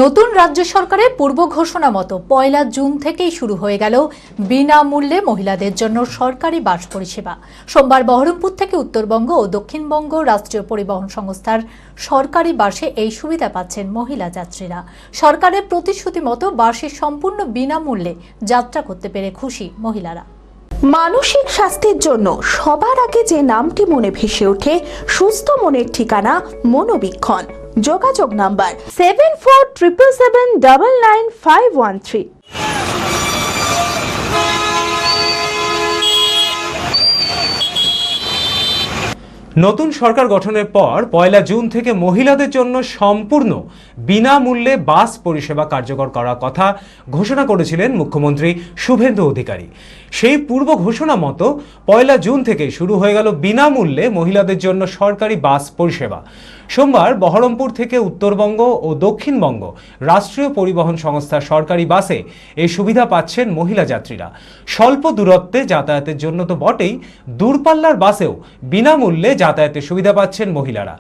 নতুন রাজ্য সরকারের পূর্ব ঘোষণা মতো 1 জুন থেকেই শুরু হয়ে গেল বিনামূল্যে মহিলাদের জন্য সরকারি বাস পরিষেবা। সোমবার বহরমপুর থেকে উত্তরবঙ্গ ও দক্ষিণবঙ্গ রাষ্ট্রীয় পরিবহন সংস্থার সরকারি বাসে এই সুবিধা পাচ্ছেন মহিলা যাত্রীরা। সরকারের প্রতিশ্রুতি মতো বাসে সম্পূর্ণ বিনামূল্যে যাত্রা করতে পেরে খুশি মহিলারা। মানসিক স্বাস্থ্যের জন্য সবার আগে যে নামটি মনে ভেসে ওঠে সুস্থ মনের ঠিকানা মনোবীক্ষণ। যোগাযোগ নাম্বার 7477799513। নতুন সরকার গঠনের পর 1 জুন থেকে মহিলাদের জন্য সম্পূর্ণ বিনামূল্যে বাস পরিষেবা কার্যকর করার কথা ঘোষণা করেছিলেন মুখ্যমন্ত্রী শুভেন্দু অধিকারী। সেই পূর্ব ঘোষণা মতো 1 জুন থেকে শুরু হয়ে গেল বিনামূল্যে মহিলাদের জন্য সরকারি বাস পরিষেবা। সোমবার বহরমপুর থেকে উত্তরবঙ্গ ও দক্ষিণবঙ্গ রাষ্ট্রীয় পরিবহন সংস্থার সরকারি বাসে এই সুবিধা পাচ্ছেন মহিলা যাত্রীরা। স্বল্প দূরত্বে যাতায়াতের জন্য তো বটেই, দূরপাল্লার বাসেও বিনামূল্যে যাতায়াতের সুবিধা পাচ্ছেন মহিলারা।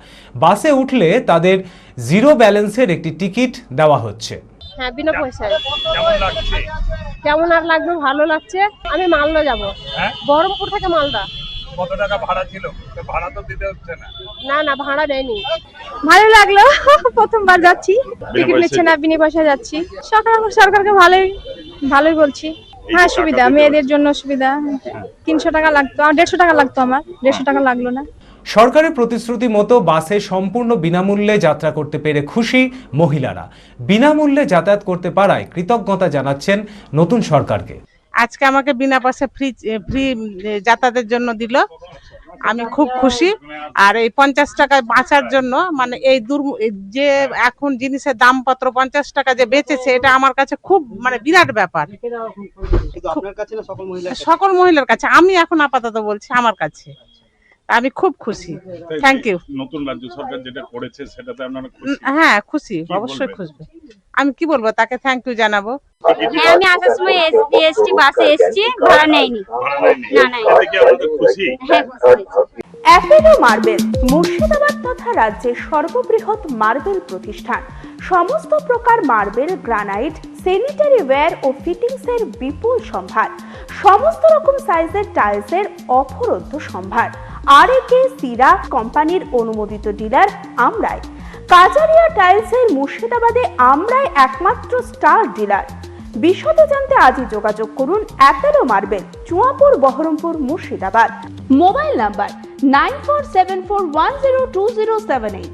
বাসে উঠলে তাদের জিরো ব্যালেন্সের একটি টিকিট দেওয়া হচ্ছে। হ্যাঁ, বিনা পয়সায়। কেমন আর লাগবে? ভালো লাগছে। আমি মালদা যাব। বহরমপুর থেকে মালদা। কত টাকা ভাড়া ছিল? ভাড়া তো দিতে হচ্ছে না। না, ভাড়া দেয়নি। ভালো লাগলো, প্রথমবার যাচ্ছি, টিকিট নিচ্ছে না, বিনা পয়সায় যাচ্ছি। সরকারকে ভালোই বলছি। হ্যাঁ, সুবিধা, মেয়েদের জন্য সুবিধা। 300 টাকা লাগতো, 150 টাকা লাগতো, আমার 150 টাকা লাগলো না। সরকারের প্রতিশ্রুতি মতো বাসে সম্পূর্ণ বিনামূল্যে যাত্রা করতে পেরে খুশি মহিলারা। বিনামূল্যে যাতায়াত করতে পারায় কৃতজ্ঞতা জানাচ্ছেন নতুন সরকারকে। আজকে আমাকে বিনা পয়সা ফ্রি যাতায়াতের জন্য দিল, আমি খুব খুশি। আর এই 50 টাকা বাঁচার জন্য, মানে এই যে এখন জিনিসের দামপত্র 50 টাকা যে বেঁচেছে, এটা আমার কাছে খুব বিরাট ব্যাপার। সকল মহিলার কাছে, আমি এখন আপাতত বলছি আমার কাছে, আমি খুব খুশি। Thank you. নতুন রাজ্য সরকার যেটা করেছে সেটাতে আপনারা খুশি? হ্যাঁ, খুশি, অবশ্যই খুশি। আমি কি বলবো, তাকে থ্যাংক ইউ জানাবো। হ্যাঁ, আমি আসার সময় এসটি বাসে এসেছি, ভাড়া নেয়নি। না, খুশি? হ্যাঁ, খুশি। অ্যাপেলো মার্বেল মুর্শিদাবাদ তথা রাজ্যের সর্ববৃহৎ মার্বেল প্রতিষ্ঠান। সমস্ত প্রকার মার্বেল, গ্রানাইট, স্যানিটারি ওয়্যার ও ফিটিংসের বিপুল সম্ভার। সমস্ত রকম সাইজের টাইলসের অফুরন্ত সম্ভার। আর.এ.কে সিরা কোম্পানির অনুমোদিত ডিলার আমরাই। কাজারিয়া টাইলসের মুর্শিদাবাদে আমরাই একমাত্র স্টার ডিলার। বিশদে জানতে আজই যোগাযোগ করুন Apollo marble, Chuapur, Baharampur, Murshidabad. Mobile number 9474102078।